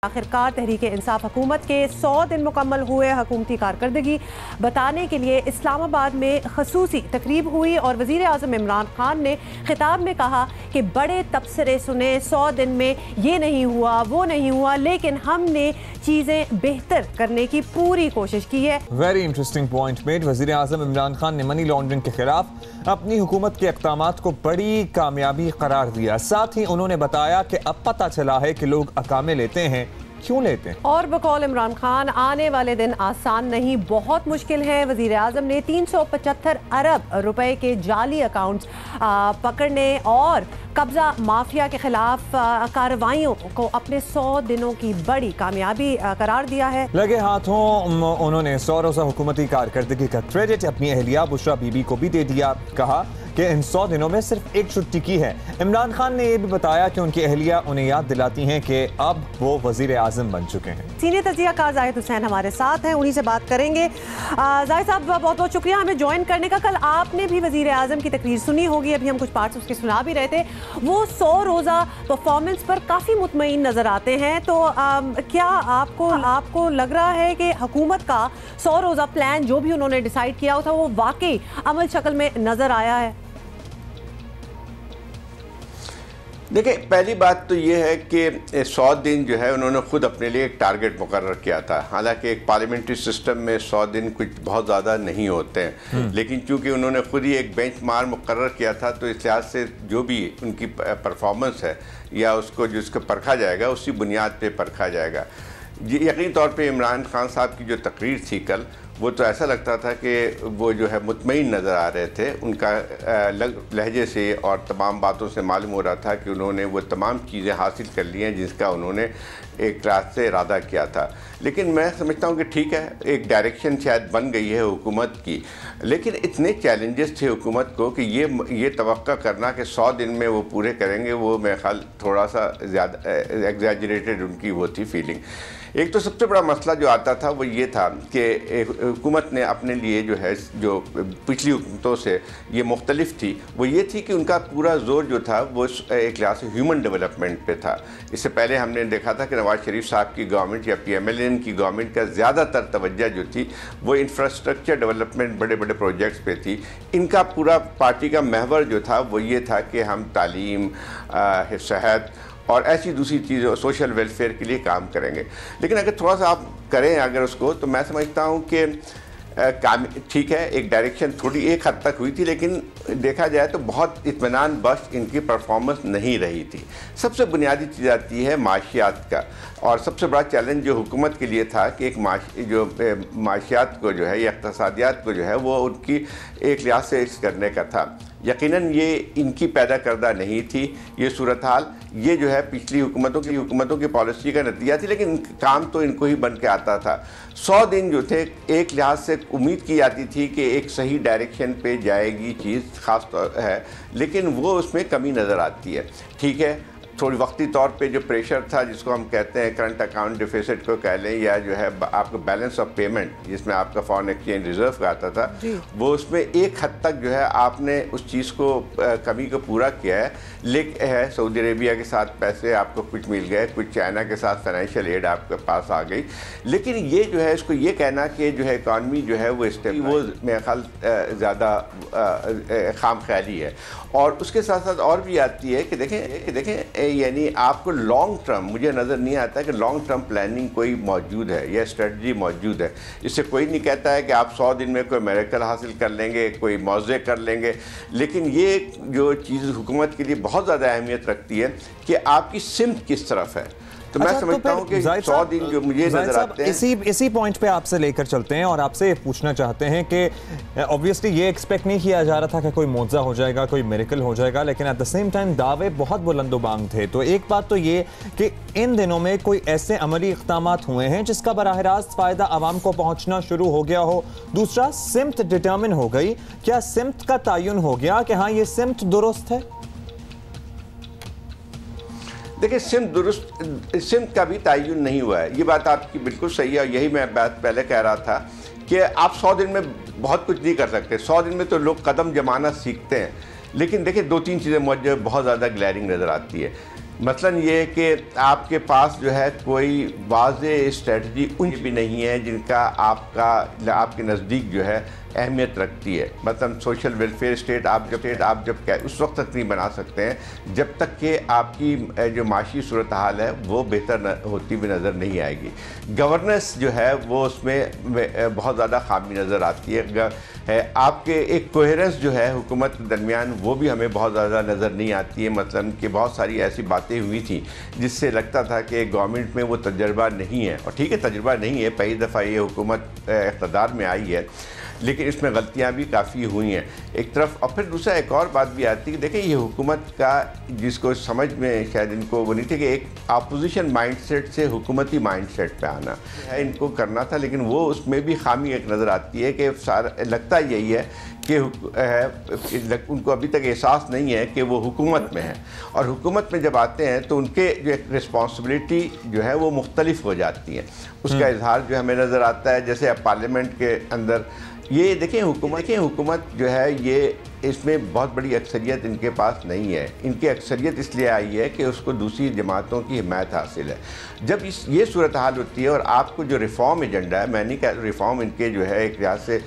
आखिरकार तहरीक-ए-इंसाफ हुकूमत के 100 दिन मुकम्मल हुए। हुकूमती कारकर्दगी बताने के लिए इस्लामाबाद में खसूसी तकरीब हुई और वज़ीर आज़म इमरान खान ने खिताब में कहा कि बड़े तबसरे सुने, 100 दिन में ये नहीं हुआ वो नहीं हुआ, लेकिन हमने चीज़ें बेहतर करने की पूरी कोशिश की है। Very interesting point made. वज़ीर आज़म इमरान खान ने मनी लॉन्ड्रिंग के खिलाफ अपनी हुकूमत के इक़दामात को बड़ी कामयाबी करार दिया। साथ ही उन्होंने बताया कि अब पता चला है कि लोग अकामे लेते हैं, क्यों लेते हैं। और बकौल इमरान खान, आने वाले दिन आसान नहीं, बहुत मुश्किल है। वज़ीर आज़म ने 375 अरब रुपए के जाली अकाउंट्स पकड़ने और कब्जा माफिया के खिलाफ कार्रवाइयों को अपने 100 दिनों की बड़ी कामयाबी करार दिया है। लगे हाथों उन्होंने 100 रोज़ा हुकूमती कारकर्दगी का क्रेडिट अपनी अहलिया बुशरा बीबी को भी दे दिया। कहा कि इन 100 दिनों में सिर्फ एक छुट्टी की है। इमरान खान ने यह भी बताया कि उनकी अहलिया उन्हें याद दिलाती हैं कि अब वो वज़ीर आज़म बन चुके हैं। सीनियर तजियाकार जाहिद हुसैन हमारे साथ हैं, उन्हीं से बात करेंगे। जाहिद साहब, बहुत बहुत शुक्रिया हमें ज्वाइन करने का। कल आपने भी वज़ीर आज़म की तकरीर सुनी होगी, अभी हम कुछ पार्ट्स उसके सुना भी रहे थे। वो 100 रोज़ा परफॉर्मेंस पर काफ़ी मुतमईन नज़र आते हैं, तो क्या आपको लग रहा है कि हुकूमत का 100 रोज़ा प्लान जो भी उन्होंने डिसाइड किया था वो वाकई अमल शक्ल में नज़र आया है? देखिए, पहली बात तो ये है कि 100 दिन जो है उन्होंने खुद अपने लिए एक टारगेट मुकर्रर किया था। हालांकि एक पार्लियामेंट्री सिस्टम में 100 दिन कुछ बहुत ज़्यादा नहीं होते हैं, लेकिन चूंकि उन्होंने खुद ही एक बेंचमार्क मुकर्रर किया था, तो इस लिहाज से जो भी उनकी परफॉर्मेंस है या उसको जिसको परखा जाएगा उसी बुनियाद पर परखा जाएगा। यकीनी तौर पर इमरान खान साहब की जो तकरीर थी कल, वो तो ऐसा लगता था कि वो जो है मुतमईन नज़र आ रहे थे। उनका लहजे से और तमाम बातों से मालूम हो रहा था कि उन्होंने वो तमाम चीज़ें हासिल कर ली हैं जिसका उन्होंने एक रात से इरादा किया था। लेकिन मैं समझता हूँ कि ठीक है, एक डायरेक्शन शायद बन गई है हुकूमत की, लेकिन इतने चैलेंजेस थे हुकूमत को कि ये तवक्का करना कि 100 दिन में वो पूरे करेंगे, वो मेरे ख्याल थोड़ा सा ज़्यादा एग्जैजरेटेड उनकी वो थी फीलिंग। एक तो सबसे बड़ा मसला जो आता था वो ये था कि हुकूमत ने अपने लिए जो है, जो पिछली हुकूमतों से ये मुख्तलिफ थी, वो ये थी कि उनका पूरा जोर जो था वो एक लिहाज से ह्यूमन डेवलपमेंट पे था। इससे पहले हमने देखा था कि नवाज शरीफ साहब की गवर्नमेंट या PMLN की गवर्नमेंट का ज़्यादातर तवज्जो जो थी वो इंफ्रास्ट्रक्चर डेवलपमेंट, बड़े बड़े प्रोजेक्ट्स पे थी। इनका पूरा पार्टी का महवर जो था वो ये था कि हम तालीम, सेहत और ऐसी दूसरी चीज़ों, सोशल वेलफेयर के लिए काम करेंगे। लेकिन अगर थोड़ा सा आप करें अगर उसको, तो मैं समझता हूँ कि काम ठीक है, एक डायरेक्शन थोड़ी एक हद तक हुई थी, लेकिन देखा जाए तो बहुत इत्मीनान बख्श इनकी परफॉर्मेंस नहीं रही थी। सबसे बुनियादी चीज़ आती है माशियात का, और सबसे बड़ा चैलेंज जो हुकूमत के लिए था कि एक माशियात को जो है या इक़्तिसादियात को जो है वो उनकी एक लिहाज से करने का था। यकीनन ये इनकी पैदा करदा नहीं थी ये सूरत हाल, ये जो है पिछली हुकूमतों की पॉलिसी का नतीजा थी, लेकिन काम तो इनको ही बन के आता था। 100 दिन जो थे एक लिहाज से उम्मीद की जाती थी कि एक सही डायरेक्शन पे जाएगी चीज़, ख़ास तौर है, लेकिन वो उसमें कमी नज़र आती है। ठीक है, थोड़ी वक्ती तौर पे जो प्रेशर था जिसको हम कहते हैं करंट अकाउंट डिफिसिट को कह लें, या जो है आपका बैलेंस ऑफ पेमेंट जिसमें आपका फॉरेन एक्सचेंज रिजर्व का आता था, वो उसमें एक हद तक जो है आपने उस चीज़ को कमी को पूरा किया है। लेकिन है सऊदी अरेबिया के साथ पैसे आपको कुछ मिल गए, कुछ चाइना के साथ फाइनेंशियल एड आपके पास आ गई, लेकिन ये जो है इसको ये कहना कि जो है इकॉनमी जो है वो मेरे ख्याल ज़्यादा खाम ख्याली है। और उसके साथ साथ और भी आती है कि देखें यानी आपको लॉन्ग टर्म, मुझे नज़र नहीं आता कि लॉन्ग टर्म प्लानिंग कोई मौजूद है या स्ट्रेटजी मौजूद है। इससे कोई नहीं कहता है कि आप 100 दिन में कोई मिरेकल हासिल कर लेंगे, कोई मौज़े कर लेंगे, लेकिन ये जो चीज़ हुकूमत के लिए बहुत ज़्यादा अहमियत रखती है कि आपकी सिमत किस तरफ है। तो मैं समझता हूं कि 100 दिन जो मुझे नजर आते हैं, इसी पॉइंट पे आपसे लेकर चलते हैं और आपसे पूछना चाहते हैं कि ऑब्वियसली ये एक्सपेक्ट नहीं किया जा रहा था कि कोई मौज़ा हो जाएगा, कोई मिरेकल हो जाएगा, लेकिन एट द सेम टाइम दावे बहुत बुलंदोबांग थे। तो एक बात तो ये कि इन दिनों में कोई ऐसे अमली इक़दामात हुए हैं जिसका बराह रास्त फ़ायदा आवाम को पहुँचना शुरू हो गया हो। दूसरा, सिमत डिटर्मिन हो गई, क्या सिमत का तयन हो गया कि हाँ ये सिमत दुरुस्त है? देखिए, सिमत का भी तयन नहीं हुआ है, ये बात आपकी बिल्कुल सही है। और यही मैं बात पहले कह रहा था कि आप 100 दिन में बहुत कुछ नहीं कर सकते। 100 दिन में तो लोग कदम जमाना सीखते हैं, लेकिन देखिए 2-3 चीज़ें मुझे बहुत ज़्यादा ग्लैरिंग नज़र आती है। मसलन ये है कि आपके पास जो है कोई वाज़ेह स्ट्रेटजी उन भी नहीं है जिनका आपके नज़दीक जो है अहमियत रखती है। मतलब सोशल वेलफेयर स्टेट आप जब उस वक्त तक नहीं बना सकते हैं जब तक कि आपकी जो माशी सूरत हाल है वो बेहतर होती हुई नज़र नहीं आएगी। गवर्नेंस जो है वो उसमें बहुत ज़्यादा खामी नज़र आती है। आपके एक कोहेरेंस जो है हुकूमत के दरमियान वो भी हमें बहुत ज़्यादा नज़र नहीं आती है। मतलब कि बहुत सारी ऐसी बातें हुई थी जिससे लगता था कि गवर्नमेंट में वो तजर्बा नहीं है, और ठीक है तजर्बा नहीं है, पहली दफ़ा ये हुकूमत इक़्तिदार में आई है, लेकिन इसमें गलतियां भी काफ़ी हुई हैं एक तरफ। और फिर दूसरा एक और बात भी आती है कि देखिए ये हुकूमत का जिसको समझ में शायद इनको वो नहीं थी कि एक अपोजिशन माइंडसेट से हुकूमती माइंडसेट पे आना है इनको करना था, लेकिन वो उसमें भी खामी एक नज़र आती है कि सारा लगता यही है कि उनको अभी तक एहसास नहीं है कि वो हुकूमत में है, और हुकूमत में जब आते हैं तो उनके जो एक रिस्पॉन्सिबिलिटी जो है वो मुख्तलिफ हो जाती है। उसका इजहार जो हमें नज़र आता है जैसे अब पार्लियामेंट के अंदर ये देखें हुकूमत जो है ये इसमें बहुत बड़ी अक्सरियत इनके पास नहीं है। इनकी अक्सरियत इसलिए आई है कि उसको दूसरी जमातों की हिमायत हासिल है। जब ये सूरत हाल होती है और आपको जो रिफ़ॉर्म एजेंडा है, मैंने कहा रिफ़ॉर्म इनके जो है एक लिहाज से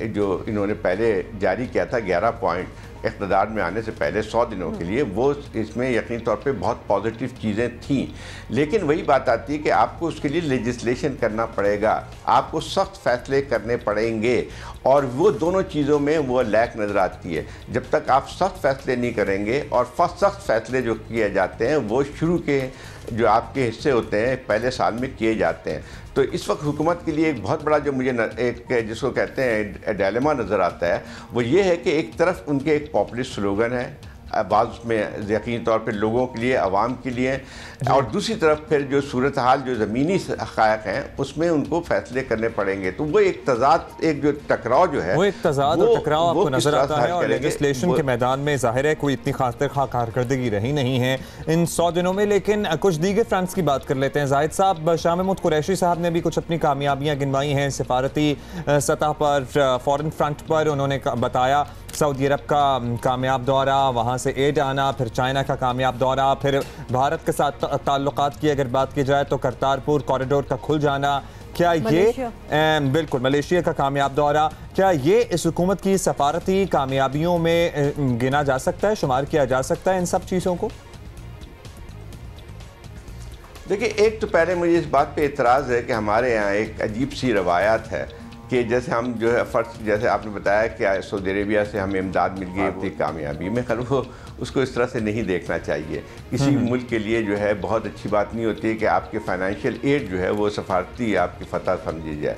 जो इन्होंने पहले जारी किया था 11 पॉइंट इक़्तिदार में आने से पहले 100 दिनों के लिए, वो इसमें यकीनी तौर पे बहुत पॉजिटिव चीज़ें थीं, लेकिन वही बात आती है कि आपको उसके लिए लेजिस्लेशन करना पड़ेगा, आपको सख्त फैसले करने पड़ेंगे, और वो दोनों चीज़ों में वो लैक नज़र आती है। जब तक आप सख्त फैसले नहीं करेंगे, और सख्त फैसले जो किए जाते हैं वो शुरू के जो आपके हिस्से होते हैं पहले साल में किए जाते हैं। तो इस वक्त हुकूमत के लिए एक बहुत बड़ा जो मुझे एक जिसको कहते हैं डायलेमा नज़र आता है वो ये है कि एक तरफ उनके एक पॉपुलिस्ट स्लोगन है बाज़ में यकीनी तौर पर लोगों के लिए, आवाम के लिए, और दूसरी तरफ फिर जो सूरत हाल जो ज़मीनी हक़ायक़ हैं उसमें उनको फैसले करने पड़ेंगे। तो वो एक तज़ाद, एक जो टकराव जो है वो एक तज़ाद और टकराव आपको नज़र आता है, और लेजिस्लेशन के मैदान में ज़ाहिर है कोई इतनी खास कारकर्दगी रही नहीं है इन 100 दिनों में। लेकिन कुछ दीगर फ्रंट्स की बात कर लेते हैं। जाहिद साहब, शाह महमूद कुरैशी साहब ने भी कुछ अपनी कामयाबियाँ गिनवाई हैं सिफारती सतह पर, फ़ॉरेन फ्रंट पर। उन्होंने बताया सऊदी अरब का कामयाब दौरा, वहाँ से एड आना, फिर चाइना का कामयाब दौरा, फिर भारत के साथ ताल्लुकात की अगर बात की जाए तो करतारपुर कॉरिडोर का खुल जाना। क्या ये बिल्कुल मलेशिया का कामयाब दौरा, क्या ये इस हुकूमत की सफारती कामयाबियों में गिना जा सकता है, शुमार किया जा सकता है इन सब चीज़ों को? देखिए, एक तो पहले मुझे इस बात पे एतराज़ है कि हमारे यहाँ एक अजीब सी रवायात है कि जैसे हम जो है फ़र्ज, जैसे आपने बताया कि सऊदी अरेबिया से हमें इमदाद मिल गई अपनी कामयाबी में, खैर वो उसको इस तरह से नहीं देखना चाहिए। किसी मुल्क के लिए जो है बहुत अच्छी बात नहीं होती है कि आपके फाइनेंशियल एड जो है वो सफारती आपकी फतह समझी जाए।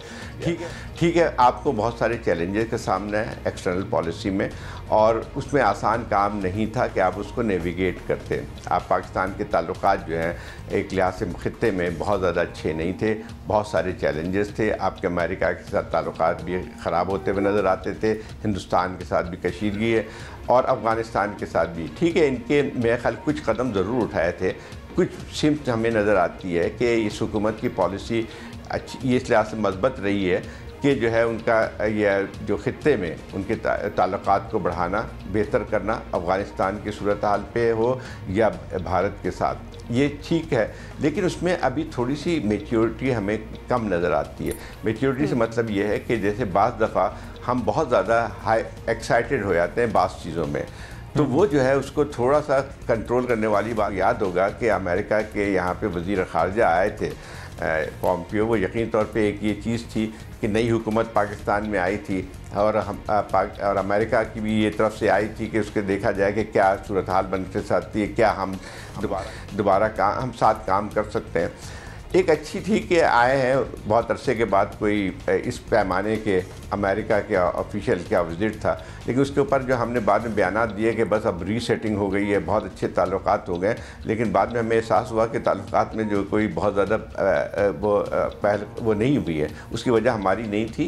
ठीक है, आपको बहुत सारे चैलेंजेस का सामना है एक्सटर्नल पॉलिसी में, और उसमें आसान काम नहीं था कि आप उसको नेविगेट करते। आप पाकिस्तान के ताल्लुकात जो हैं एक लिहाज से खित्ते में बहुत ज़्यादा अच्छे नहीं थे, बहुत सारे चैलेंजेस थे। आपके अमेरिका के साथ ताल्लुकात भी ख़राब होते हुए नज़र आते थे, हिंदुस्तान के साथ भी कशीदगी है, और अफ़गानिस्तान के साथ भी। ठीक है, इनके मेरे ख्याल कुछ कदम ज़रूर उठाए थे, कुछ सिमत हमें नज़र आती है कि इस हुकूमत की पॉलिसी अच्छी ये इस लिहाज से मज़बूत रही है कि जो है उनका यह जो खित्ते में उनके ताल्लुकात को बढ़ाना, बेहतर करना, अफ़गानिस्तान की सूरत हाल पे हो या भारत के साथ, ये ठीक है, लेकिन उसमें अभी थोड़ी सी मैच्योरिटी हमें कम नज़र आती है। मैच्योरिटी से मतलब ये है कि जैसे बाज़ दफ़ा हम बहुत ज़्यादा एक्साइटेड हो जाते हैं बाज़ चीज़ों में, तो वो जो है उसको थोड़ा सा कंट्रोल करने वाली बात। याद होगा कि अमेरिका के यहाँ पे वज़ीर ख़ारजा आए थे पॉम्पियो, वो यकीन तौर पे एक ये चीज़ थी कि नई हुकूमत पाकिस्तान में आई थी, और और अमेरिका की भी ये तरफ से आई थी कि उसके देखा जाए कि क्या सूरत हाल बनते सकती है, क्या हम दोबारा हम साथ काम कर सकते हैं। एक अच्छी थी कि आए हैं बहुत अरसे के बाद, कोई इस पैमाने के अमेरिका के ऑफिशियल क्या विज़िट था, लेकिन उसके ऊपर जो हमने बाद में बयानात दिए कि बस अब रीसेटिंग हो गई है, बहुत अच्छे ताल्लुकात हो गए, लेकिन बाद में हमें एहसास हुआ कि ताल्लुकात में जो कोई बहुत ज़्यादा वो नहीं हुई है। उसकी वजह हमारी नहीं थी,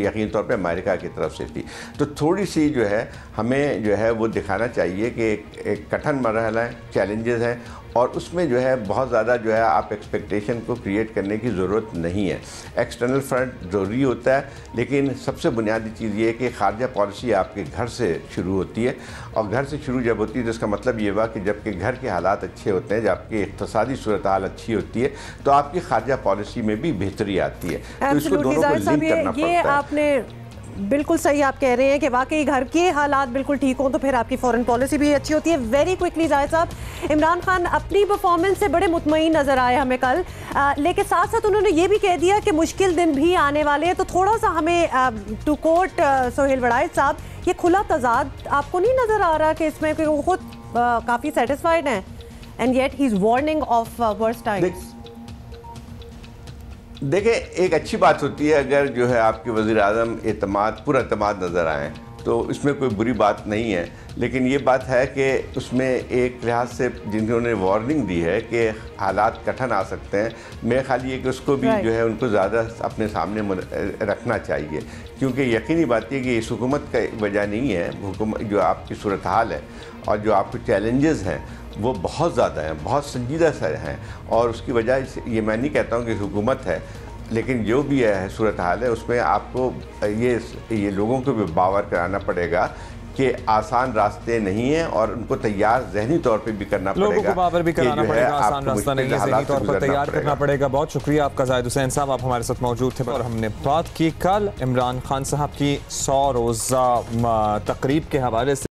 यकीन तौर पे अमेरिका की तरफ से थी। तो थोड़ी सी जो है हमें जो है वो दिखाना चाहिए कि एक कठिन मरहला है, चैलेंजेस हैं, और उसमें जो है बहुत ज़्यादा जो है आप एक्सपेक्टेशन को क्रिएट करने की ज़रूरत नहीं है। एक्सटर्नल फ्रंट ज़रूरी होता है, लेकिन सबसे बुनियादी चीज़ ये है कि खारजा पॉलिसी आपके घर से शुरू होती है, और घर से शुरू जब होती है तो इसका मतलब ये हुआ कि जबकि घर के हालात अच्छे होते हैं, जब आपकी इक़्तिसादी सूरत हाल अच्छी होती है, तो आपकी खारजा पॉलिसी में भी बेहतरी आती है। तो इसको दोनों को लिंक करना पड़ता है। आपने बिल्कुल सही आप कह रहे हैं कि वाकई घर के हालात बिल्कुल ठीक हों तो फिर आपकी फॉरेन पॉलिसी भी अच्छी होती है। वेरी क्विकली जाहिद साहब, इमरान खान अपनी परफॉर्मेंस से बड़े मुतमईन नज़र आए हमें कल, लेकिन साथ साथ उन्होंने ये भी कह दिया कि मुश्किल दिन भी आने वाले हैं। तो थोड़ा सा हमें टू कोट सोहेल वड़ाइच साहब, ये खुला तजाद आपको नहीं नज़र आ रहा कि इसमें वो खुद काफ़ी सेटिस्फाइड हैं and yet he is warning of worst times? देखिए, एक अच्छी बात होती है अगर जो है आपके वज़ीर आज़म पूरा एतमाद नज़र आएँ, तो इसमें कोई बुरी बात नहीं है। लेकिन ये बात है कि उसमें एक लिहाज से जिन्होंने वार्निंग दी है कि हालात कठिन आ सकते हैं, मेरा ख्याल ये कि उसको भी जो है उनको ज़्यादा अपने सामने रखना चाहिए, क्योंकि यकीनी बात है कि इस हुकूमत का वजह नहीं है, हुकूमत जो आपकी सूरत हाल है और जो आपके चैलेंजेस हैं वो बहुत ज़्यादा हैं, बहुत संजीदा से हैं, और उसकी वजह ये मैं नहीं कहता हूँ कि हुकूमत है, लेकिन जो भी है सूरत हाल है उसमें आपको ये लोगों को भी बावर कराना पड़ेगा कि आसान रास्ते नहीं हैं, और उनको तैयार ज़हनी तौर पे भी करना पड़ेगा। लोगों को बावर भी कराना पड़ेगा, आसान रास्ता नहीं है, ज़हनी तौर पर तैयार करना पड़ेगा। बहुत शुक्रिया आपका जाहिद हुसैन साहब, आप हमारे साथ मौजूद थे और हमने बात की कल इमरान खान साहब की 100 रोज़ा तकरीब के हवाले से।